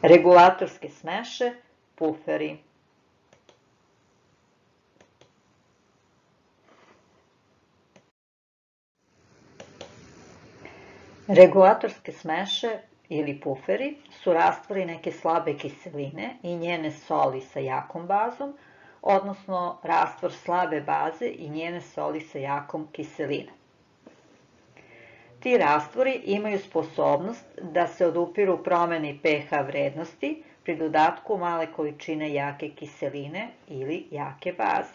Regulatorske smeše, puferi. Regulatorske smeše ili puferi su rastvori neke slabe kiseline i njene soli sa jakom bazom, odnosno rastvor slabe baze i njene soli sa jakom kiselinom. Ti rastvori imaju sposobnost da se odupiru promeni pH vrednosti pri dodatku male količine jake kiseline ili jake baze.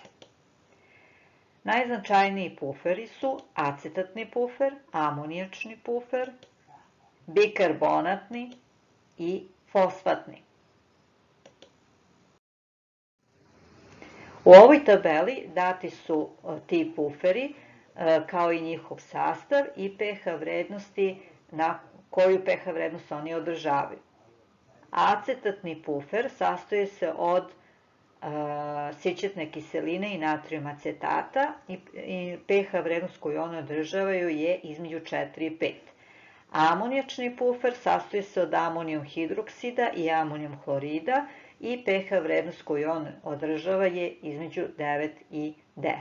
Najznačajniji puferi su acetatni pufer, amonijačni pufer, bikarbonatni i fosfatni. U ovoj tabeli dati su ti puferi kao i njihov sastav i pH vrednosti na koju pH vrednost oni održavaju. Acetatni pufer sastoji se od sićetne kiseline i natrijum acetata i pH vrednost koju one održavaju je između 4 i 5. Amonijačni pufer sastoji se od amonijum hidroksida i amonijum hlorida i pH vrednost koju on održava je između 9 i 10.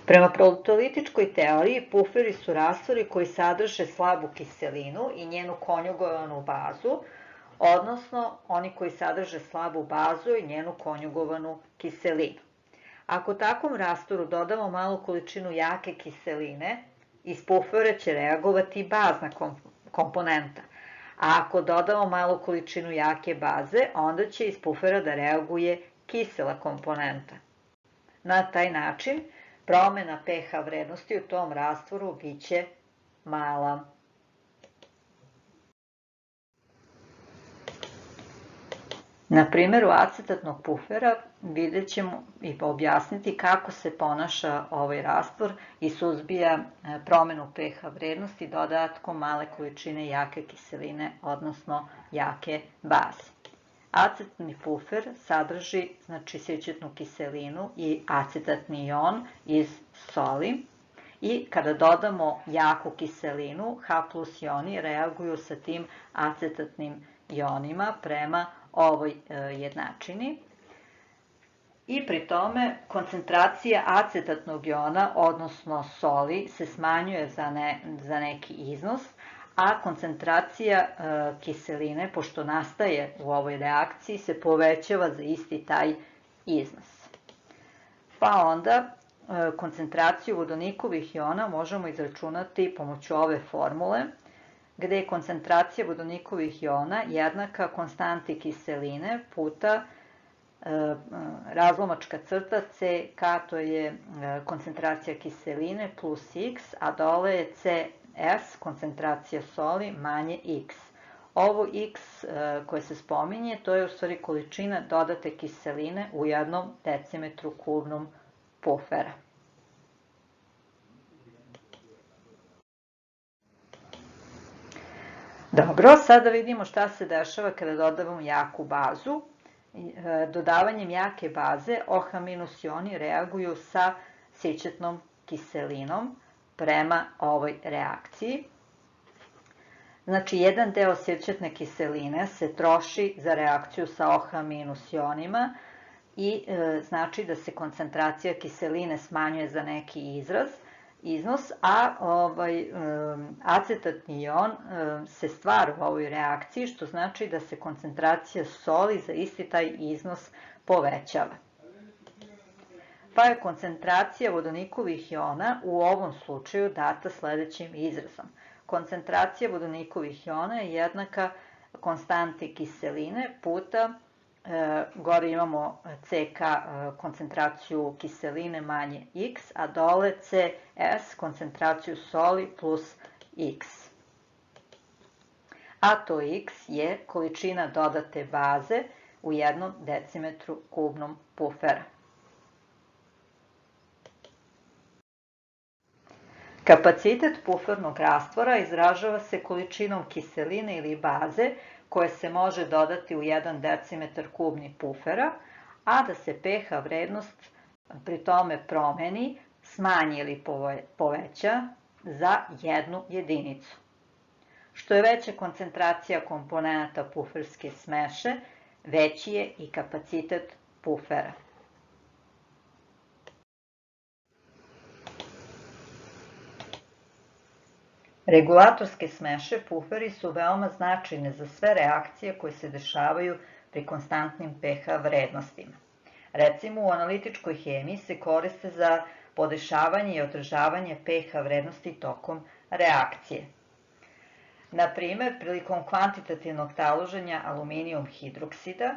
Prema protolitičkoj teoriji, puferi su rastvori koji sadrže slabu kiselinu i njenu konjugovanu bazu, odnosno oni koji sadrže slabu bazu i njenu konjugovanu kiselinu. Ako takvom rastvoru dodamo malu količinu jake kiseline, iz pufera će reagovati bazna komponenta, a ako dodamo malu količinu jake baze, onda će iz pufera da reaguje kisela komponenta. Na taj način, promena pH vrednosti u tom rastvoru biće mala. Na primjeru acetatnog pufera vidjet ćemo i objasniti kako se ponaša ovaj rastvor i suzbija promenu pH vrednosti dodatkom male količine jake kiseline, odnosno jake baze. Acetatni pufer sadrži sićetnu kiselinu i acetatni ion iz soli i kada dodamo jaku kiselinu, H+ ioni reaguju sa tim acetatnim ionima prema ovoj jednačini i pri tome koncentracija acetatnog iona, odnosno soli, se smanjuje za neki iznos, a koncentracija kiseline, pošto nastaje u ovoj reakciji, se povećava za isti taj iznos. Pa onda koncentraciju vodonikovih iona možemo izračunati pomoću ove formule, gde je koncentracija vodonikovih iona jednaka konstanti kiseline puta razlomačka crta CK, to je koncentracija kiseline, plus x, a dole je CS, koncentracija soli, manje x. Ovo x koje se spominje, to je u stvari količina dodate kiseline u 1 decimetru kubnom pufera. Dobro, sada vidimo šta se dešava kada dodavamo jaku bazu. Dodavanjem jake baze OH- ioni reaguju sa sićetnom kiselinom prema ovoj reakciji. Znači, jedan deo sićetne kiseline se troši za reakciju sa OH- ionima i znači da se koncentracija kiseline smanjuje za neki iznos, a acetatni ion se stvara u ovoj reakciji, što znači da se koncentracija soli za isti taj iznos povećava. Pa je koncentracija vodonikovih iona u ovom slučaju data sledećim izrazom. Koncentracija vodonikovih iona je jednaka konstanti kiseline puta, gore imamo CK koncentraciju kiseline manje x, a dole CS koncentraciju soli plus x. A to x je količina dodate baze u 1 decimetru kubnom pufera. Kapacitet pufernog rastvora izražava se količinom kiseline ili baze koje se može dodati u 1 decimetar kubni pufera, a da se pH vrednost pri tome promeni, smanji ili poveća, za 1 jedinicu. Što je veća koncentracija komponenata puferske smeše, veći je i kapacitet pufera. Regulatorske smeše puferi su veoma značajne za sve reakcije koje se dešavaju pri konstantnim pH vrednostima. Recimo, u analitičkoj hemiji se koriste za podešavanje i održavanje pH vrednosti tokom reakcije. Na primer, prilikom kvantitativnog taloženja aluminijum hidroksida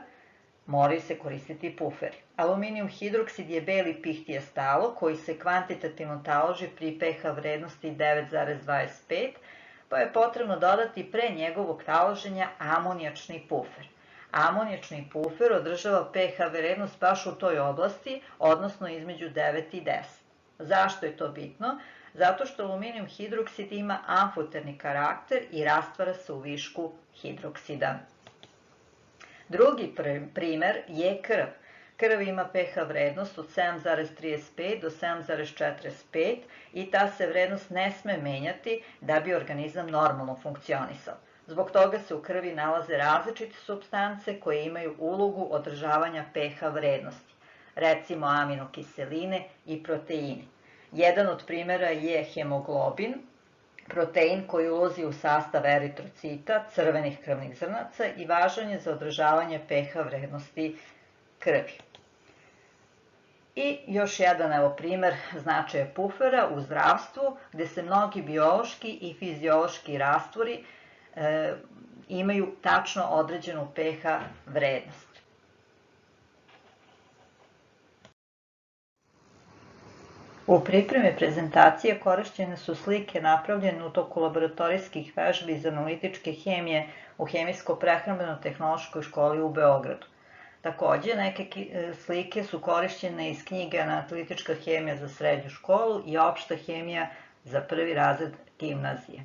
moraju se koristiti puferi. Aluminijum hidroksid je beli pihtijast talog koji se kvantitativno taloži pri pH vrednosti 9,25, pa je potrebno dodati pre njegovog taloženja amonijačni pufer. Amonijačni pufer održava pH vrednost baš u toj oblasti, odnosno između 9 i 10. Zašto je to bitno? Zato što aluminijum hidroksid ima amfoterni karakter i rastvara se u višku hidroksida. Drugi primer je krv. Krv ima pH vrednost od 7,35 do 7,45 i ta se vrednost ne sme menjati da bi organizam normalno funkcionisao. Zbog toga se u krvi nalaze različite supstance koje imaju ulogu održavanja pH vrednosti, recimo aminokiseline i proteini. Jedan od primera je hemoglobin, protein koji ulazi u sastav eritrocita, crvenih krvnih zrnaca i važan je za održavanje pH vrednosti krvi. I još jedan primer značaja pufera u zdravstvu, gde se mnogi biološki i fiziološki rastvori imaju tačno određenu pH vrednost. U pripremi prezentacije korišćene su slike napravljene u toku laboratorijskih vežbi iz analitičke hemije u Hemijsko-prehrambeno-tehnološkoj školi u Beogradu. Takođe, neke slike su korišćene iz knjige Analitička hemija za srednju školu i Opšta hemija za prvi razred gimnazije.